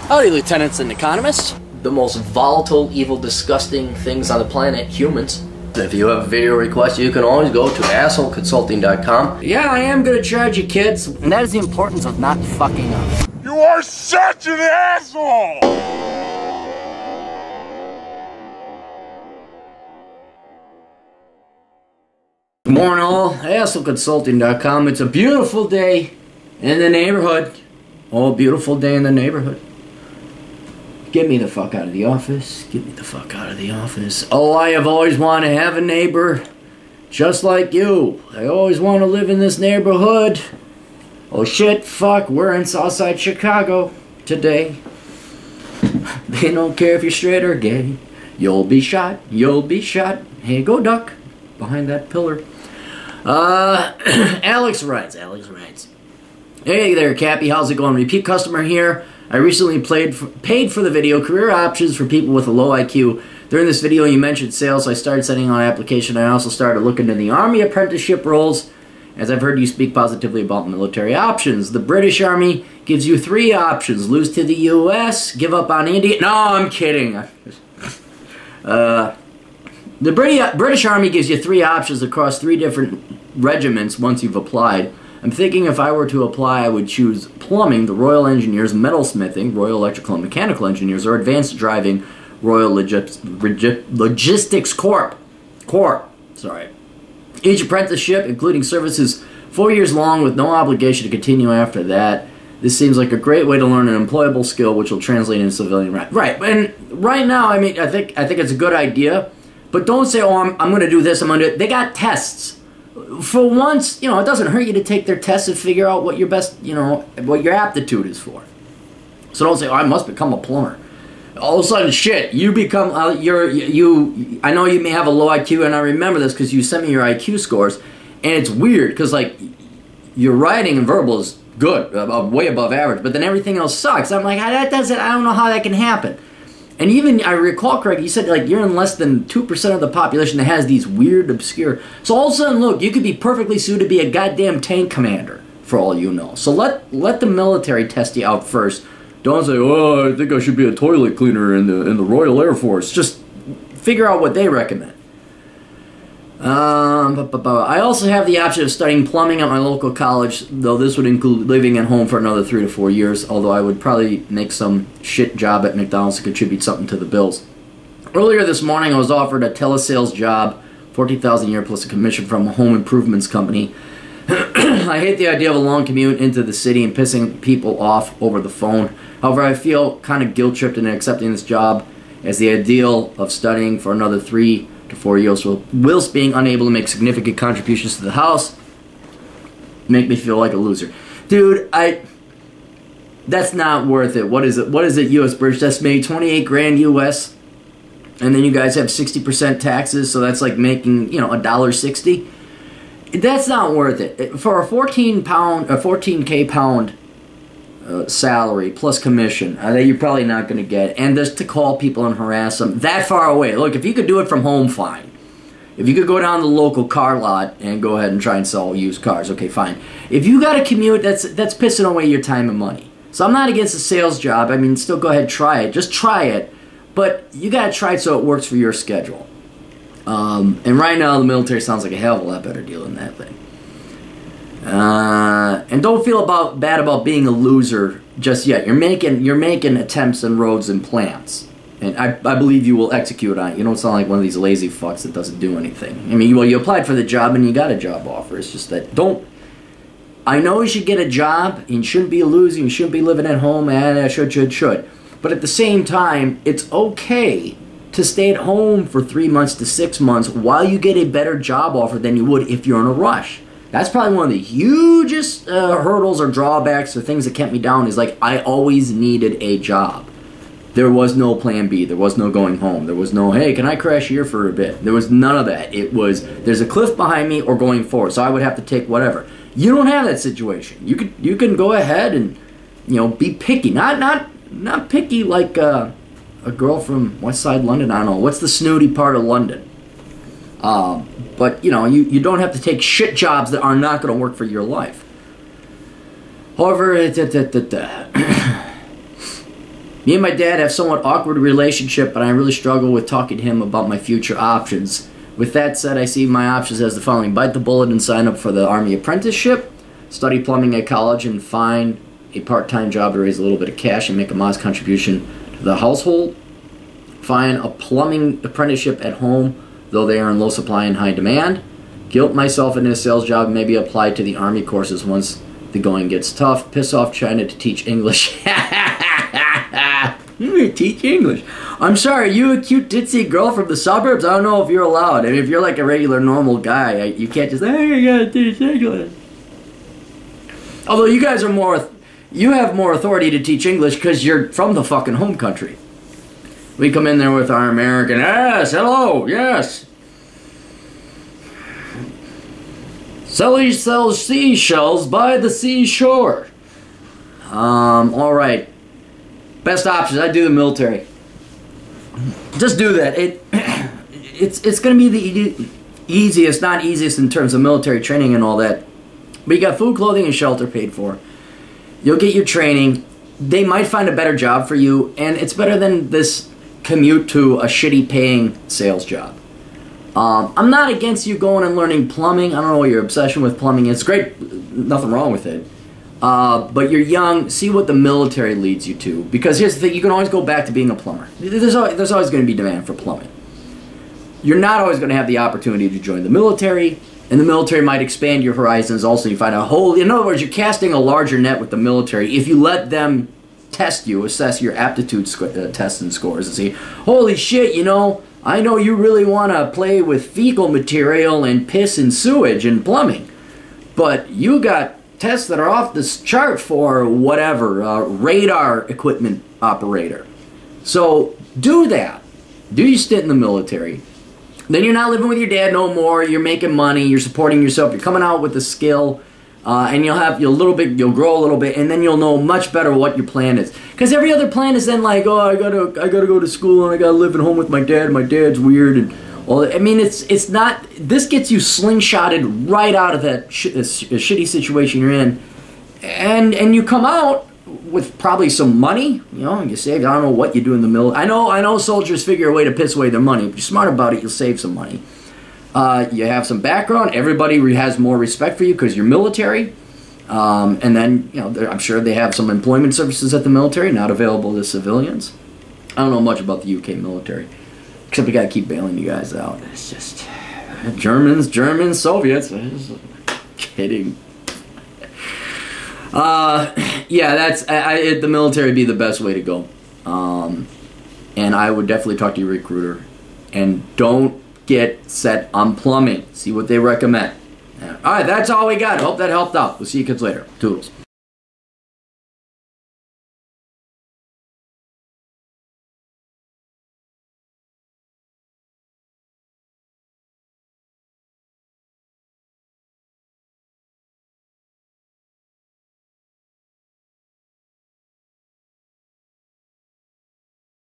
Howdy, lieutenants and economists. The most volatile, evil, disgusting things on the planet, humans. If you have a video request, you can always go to assholeconsulting.com. Yeah, I am gonna charge you, kids. And that is the importance of not fucking up. You are such an asshole! Good morning all, assholeconsulting.com. It's a beautiful day in the neighborhood. Oh, beautiful day in the neighborhood. Get me the fuck out of the office. Get me the fuck out of the office. Oh, I have always wanted to have a neighbor just like you. I always want to live in this neighborhood. Oh shit, fuck, we're in Southside Chicago today. They don't care if you're straight or gay. You'll be shot, you'll be shot. Hey, go duck behind that pillar. Alex writes. Hey there, Cappy, how's it going? Repeat customer here. I recently paid for the video Career Options for People with a Low IQ. During this video you mentioned sales, so I started sending out an application. I also started looking into the Army apprenticeship roles, as I've heard you speak positively about military options. The British Army gives you 3 options. Lose to the US, give up on India. No, I'm kidding. The British Army gives you 3 options across 3 different regiments once you've applied. I'm thinking if I were to apply, I would choose plumbing, the Royal Engineers, metalsmithing, Royal Electrical and Mechanical Engineers, or advanced driving, Royal Logistics Corps. Each apprenticeship, including service, is 4 years long with no obligation to continue after that. This seems like a great way to learn an employable skill which will translate into civilian right. Right, and right now, I mean, I think it's a good idea, but don't say, oh, I'm going to do this, I'm going to do it. They got tests. For once, you know, it doesn't hurt you to take their tests and figure out what your best, you know, what your aptitude is for. So don't say, oh, I must become a plumber. All of a sudden, shit, you become, I know you may have a low IQ, and I remember this because you sent me your IQ scores, and it's weird, because, like, your writing and verbal is good, way above average, but then everything else sucks. I'm like, I don't know how that can happen. And even, I recall correctly, you said, like, you're in less than 2% of the population that has these weird, obscure... So all of a sudden, look, you could be perfectly suited to be a goddamn tank commander, for all you know. So let the military test you out first. Don't say, oh, I think I should be a toilet cleaner in the Royal Air Force. Just figure out what they recommend. I also have the option of studying plumbing at my local college, though this would include living at home for another 3 to 4 years, although I would probably make some shit job at McDonald's to contribute something to the bills. Earlier this morning, I was offered a telesales job, $40,000 a year plus a commission from a home improvements company. I hate the idea of a long commute into the city and pissing people off over the phone. However, I feel kind of guilt-tripped in accepting this job as the ideal of studying for another 3 to 4 years, whilst being unable to make significant contributions to the house, make me feel like a loser. Dude, that's not worth it. What is it, U.S. British? That's maybe 28 grand U.S., and then you guys have 60% taxes, so that's like making, you know, $1.60. That's not worth it. For a 14K pound salary plus commission that you're probably not going to get, and just to call people and harass them that far away. Look, if you could do it from home, fine. If you could go down to the local car lot and go ahead and try and sell used cars, okay, fine. If you got to commute, that's pissing away your time and money. So I'm not against a sales job. I mean, still go ahead, try it. Just try it, but you got to try it so it works for your schedule. And right now, the military sounds like a hell of a lot better deal than that thing. And don't feel bad about being a loser just yet. You're making attempts and roads and plans, and I believe you will execute on it. You don't sound like one of these lazy fucks that doesn't do anything. I mean, well, you applied for the job and you got a job offer. It's just that I know you should get a job. And you shouldn't be a loser. You shouldn't be living at home. And should. But at the same time, it's okay to stay at home for 3 months to 6 months while you get a better job offer than you would if you're in a rush. That's probably one of the hugest hurdles or drawbacks or things that kept me down, is like I always needed a job. There was no plan B. There was no going home. There was no, hey, can I crash here for a bit? There was none of that. It was, there's a cliff behind me or going forward, so I would have to take whatever. You don't have that situation. You can go ahead and, you know, be picky. Not picky like a girl from West Side London. I don't know. What's the snooty part of London? But, you know, you don't have to take shit jobs that are not going to work for your life. However, Me and my dad have somewhat awkward relationship, but I really struggle with talking to him about my future options. With that said, I see my options as the following. Bite the bullet and sign up for the Army apprenticeship, study plumbing at college, and find a part-time job to raise a little bit of cash and make a modest contribution to the household. Find a plumbing apprenticeship at home, though they are in low supply and high demand. Guilt myself into a sales job and maybe apply to the Army courses once the going gets tough. Piss off China to teach English. You teach English. I'm sorry, you a cute ditzy girl from the suburbs? I don't know if you're allowed. I mean, if you're like a regular normal guy, you can't just, hey, you gotta teach English. Although you guys are more, you have more authority to teach English because you're from the fucking home country. We come in there with our American, yes, hello, yes. Sully sells seashells by the seashore. Alright. Best options, I do the military. Just do that. It's going to be the easiest, not easiest in terms of military training and all that. But you got food, clothing, and shelter paid for. You'll get your training. They might find a better job for you, and it's better than this commute to a shitty paying sales job. I'm not against you going and learning plumbing. I don't know what your obsession with plumbing is. It's great. Nothing wrong with it. But you're young. See what the military leads you to. Because here's the thing. You can always go back to being a plumber. There's always going to be demand for plumbing. You're not always going to have the opportunity to join the military. And the military might expand your horizons also. You find a whole... In other words, you're casting a larger net with the military. If you let them test you, assess your aptitude tests and scores and see, holy shit, you know... I know you really want to play with fecal material and piss and sewage and plumbing, but you got tests that are off this chart for whatever, radar equipment operator. So do that. Do your stint in the military. Then you're not living with your dad no more. You're making money. You're supporting yourself. You're coming out with a skill. And you'll grow a little bit, and then you'll know much better what your plan is. Because every other plan is then like, oh, I gotta go to school and I gotta live at home with my dad. My dad's weird, and well, I mean, it's not. This gets you slingshotted right out of that shitty situation you're in, and you come out with probably some money. You know, you save. I don't know what you do in the middle. I know soldiers figure a way to piss away their money. If you're smart about it, you'll save some money. You have some background. Everybody has more respect for you because you're military. And then, you know, I'm sure they have some employment services at the military, not available to civilians. I don't know much about the UK military, except we got to keep bailing you guys out. It's just Germans, Soviets. Kidding. Yeah, that's the military would be the best way to go. And I would definitely talk to your recruiter. And don't get set on plumbing. See what they recommend. Alright, that's all we got. Hope that helped out. We'll see you kids later. Toodles.